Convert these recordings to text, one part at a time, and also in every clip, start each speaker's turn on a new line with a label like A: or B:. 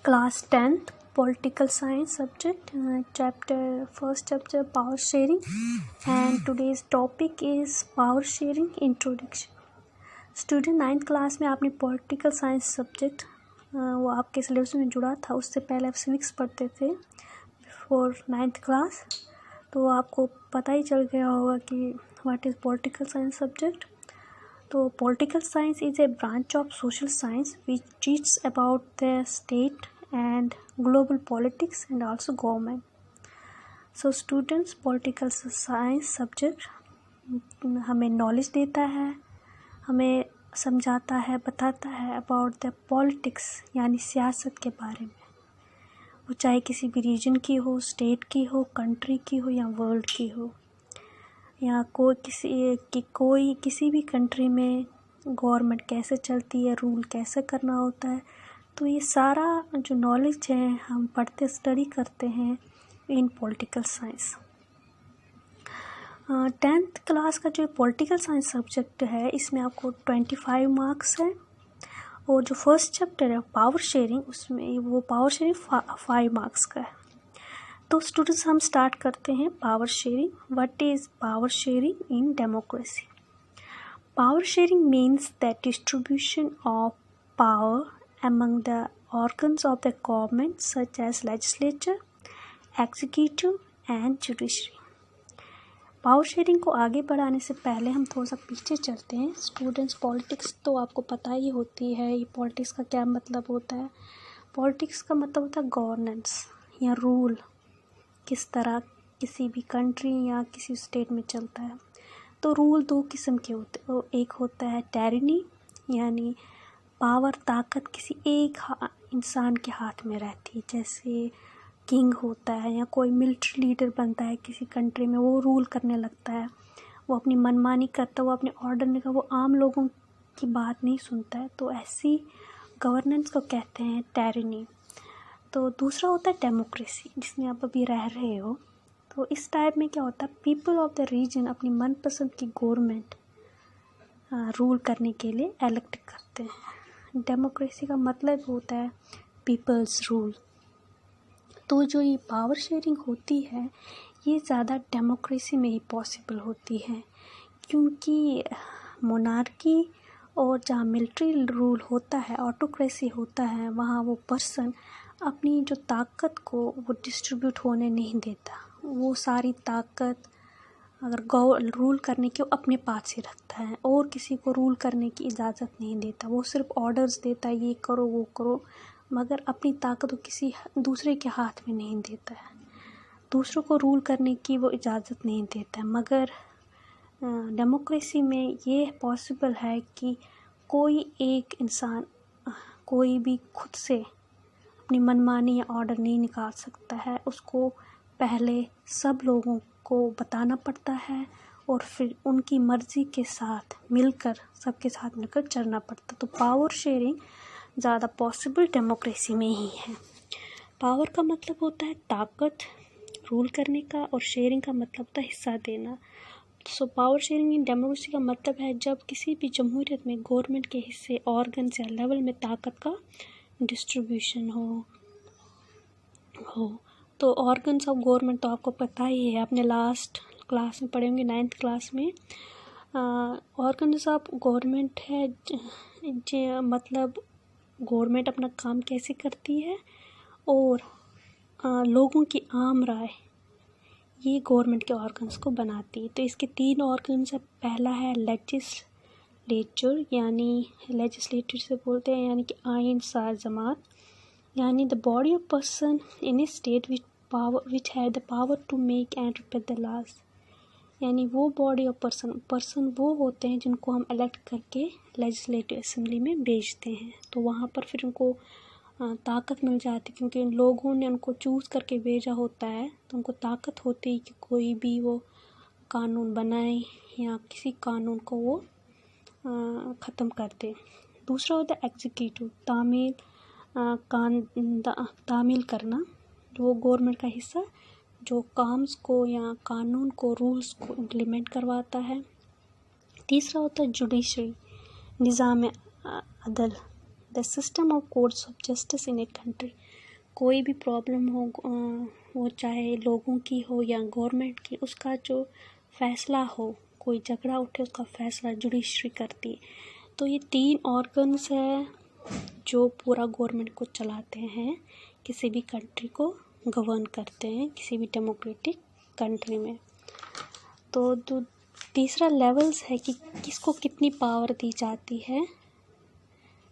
A: Class 10th Political Science subject, first chapter Power Sharing, and today's topic is Power Sharing Introduction. Student 9th class में आपने political science subject वो आपके syllabus में जुड़ा था, उससे पहले आप सिविक्स पढ़ते थे बिफोर 9th क्लास, तो आपको पता ही चल गया होगा कि what is political science subject. तो political science is a branch of social science which teaches about the state and global politics and also government. So students, political science subject हमें knowledge देता है, हमें समझाता है, बताता है अबाउट द पॉलिटिक्स यानी सियासत के बारे में. वो चाहे किसी भी रीजन की हो, स्टेट की हो, कंट्री की हो या वर्ल्ड की हो, या कोई किसी भी कंट्री में गवर्नमेंट कैसे चलती है, रूल कैसे करना होता है. तो ये सारा जो नॉलेज है हम पढ़ते स्टडी करते हैं इन पॉलिटिकल साइंस. 10th क्लास का जो पॉलिटिकल साइंस सब्जेक्ट है इसमें आपको 25 मार्क्स है, और जो फर्स्ट चैप्टर है पावर शेयरिंग, उसमें वो पावर शेयरिंग 5 मार्क्स का है. तो स्टूडेंट्स हम स्टार्ट करते हैं power sharing. What is power sharing in democracy? Power sharing means the distribution of power among the organs of the government such as legislature, executive and judiciary. Power sharing को आगे बढ़ाने से पहले हम थोड़ा सा पीछे चलते हैं. स्टूडेंट्स, पॉलिटिक्स तो आपको पता ही होती है. ये पॉलिटिक्स का क्या मतलब होता है? पॉलिटिक्स का मतलब होता है गवर्नेंस या रूल, किस तरह किसी भी कंट्री या किसी स्टेट में चलता है. तो रूल दो किस्म के होते हैं. एक होता है टायरनी, यानी पावर, ताकत किसी एक इंसान के हाथ में रहती है, जैसे किंग होता है या कोई मिलिट्री लीडर बनता है किसी कंट्री में, वो रूल करने लगता है, वो अपनी मनमानी करता है, वो अपने ऑर्डर नहीं करता, वो आम लोगों की बात नहीं सुनता है. तो ऐसी गवर्नेंस को कहते हैं टायरनी. तो दूसरा होता है डेमोक्रेसी, जिसमें आप अभी रह रहे हो. तो इस टाइप में क्या होता है, पीपल ऑफ द रीजन अपनी मनपसंद की गवर्नमेंट रूल करने के लिए इलेक्ट करते हैं. डेमोक्रेसी का मतलब होता है पीपल्स रूल. तो जो ये पावर शेयरिंग होती है ये ज़्यादा डेमोक्रेसी में ही पॉसिबल होती है, क्योंकि मोनार्की और जहाँ मिलिट्री रूल होता है, ऑटोक्रेसी होता है, वहाँ वो पर्सन अपनी जो ताकत को वो डिस्ट्रीब्यूट होने नहीं देता. वो सारी ताकत अगर रूल करने की वो अपने पास ही रखता है और किसी को रूल करने की इजाज़त नहीं देता. वो सिर्फ ऑर्डर्स देता है, ये करो वो करो, मगर अपनी ताकत वो किसी दूसरे के हाथ में नहीं देता है. दूसरों को रूल करने की वो इजाज़त नहीं देता है. मगर डेमोक्रेसी में ये पॉसिबल है कि कोई एक इंसान कोई भी खुद से अपनी मनमानी या ऑर्डर नहीं निकाल सकता है. उसको पहले सब लोगों को बताना पड़ता है और फिर उनकी मर्ज़ी के साथ मिलकर, सबके साथ मिलकर चलना पड़ता. तो पावर शेयरिंग ज़्यादा पॉसिबल डेमोक्रेसी में ही है. पावर का मतलब होता है ताकत रूल करने का, और शेयरिंग का मतलब होता है हिस्सा देना. So power sharing in democracy का मतलब है जब किसी भी जमहूरियत में गवर्नमेंट के हिस्से, ऑर्गन्स या लेवल में ताकत का डिस्ट्रीब्यूशन हो. तो ऑर्गन्स ऑफ गवर्नमेंट तो आपको पता ही है, आपने लास्ट क्लास में पढ़े होंगे 9th क्लास में. ऑर्गन्स ऑफ गवर्नमेंट है मतलब गवर्नमेंट अपना काम कैसे करती है, और लोगों की आम राय ये गवर्नमेंट के ऑर्गन्स को बनाती है. तो इसके 3 ऑर्गन्स है. पहला है लेजिस्लेचर, यानी लेजिस्लेटर से बोलते हैं, यानी कि आइन साज जमात, यानी the body of person in a state which have the power to make and repeal the laws. यानी वो बॉडी ऑफ पर्सन वो होते हैं जिनको हम इलेक्ट करके लेजिस्लेटिव असेंबली में भेजते हैं. तो वहाँ पर फिर उनको ताकत मिल जाती है, क्योंकि उन लोगों ने उनको चूज़ करके भेजा होता है. तो उनको ताकत होती है कि कोई भी वो कानून बनाए या किसी कानून को वो ख़त्म कर दे. दूसरा होता है एग्जीक्यूटिव, तामील करना, वो गवर्नमेंट का हिस्सा जो काम्स को या कानून को, रूल्स को इम्प्लीमेंट करवाता है. तीसरा होता है जुडिशरी, निज़ाम अदल, the system of courts of justice in a country. कोई भी प्रॉब्लम हो, वो चाहे लोगों की हो या गवर्नमेंट की, उसका जो फैसला हो, कोई झगड़ा उठे उसका फैसला जुडिशरी करती है। तो ये 3 ऑर्गन्स है जो पूरा गवर्नमेंट को चलाते हैं, किसी भी कंट्री को गवर्न करते हैं, किसी भी डेमोक्रेटिक कंट्री में। तो तीसरा लेवल्स है कि किसको कितनी पावर दी जाती है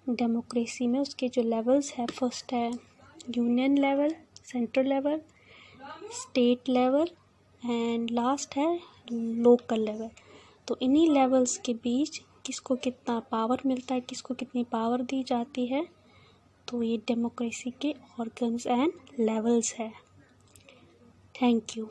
A: डेमोक्रेसी में। उसके जो लेवल्स है, फर्स्ट है union level, central level, state level and last है लोकल लेवल। तो इन्हीं लेवल्स के बीच किसको कितना पावर मिलता है, किसको कितनी पावर दी जाती है, तो ये डेमोक्रेसी के ऑर्गन्स एंड लेवल्स है। Thank you.